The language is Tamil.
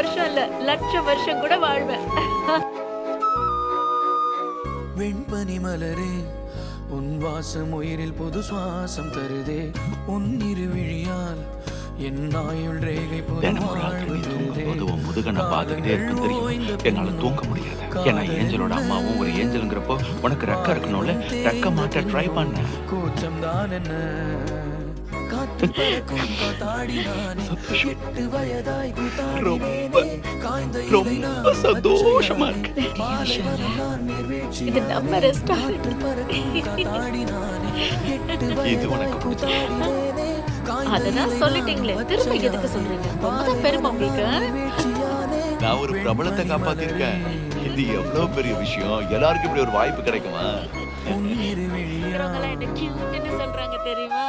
வருஷம் இல்ல, லட்சம் வருஷம் கூட வாழ்வேன். வெண்பனி மலரே, உன் வாசம் உயிரில் புது சுவாசம் தருதே. உன் இருவிழியால் என் ஆயுள் ரேகை தினமும் ராத்திரி தூங்கும்போது உன் முதுக நான் பார்த்துக்கிட்டே இருக்கும் தெரியும். என்னால தூங்க முடியாது. ஏன்னா ஏஞ்சலோட அம்மாவும் ஒரு ஏஞ்சலுங்கிறப்போ உனக்கு ரெக்க இருக்கணும்ல, ரெக்க மாட்ட ட்ரை பண்ண. கூச்சம் தான் என்ன, காற்று பறக்கும் காத்தாடி நானே. 8 வயதாய் கூத்தாடினேனே, காய்ந்த இலை நான் ரொம்ப சந்தோஷமா இருக்கு. இது நம்ம ரெஸ்டாரண்ட். இது உனக்கு பிடிச்சது. அததான் சொல்லிட்டீங்களே, திரும்ப எதுக்கு சொல்றீங்க? ரொம்பதான் பெருமை உங்களுக்கு. நான் ஒரு பிரபலத்தை காப்பாத்திருக்கேன். இது எவ்வளவு பெரிய விஷயம். எல்லாருக்கும் இப்படி ஒரு வாய்ப்பு கிடைக்குமா? என்ன கியூட்னு சொல்றாங்க தெரியுமா?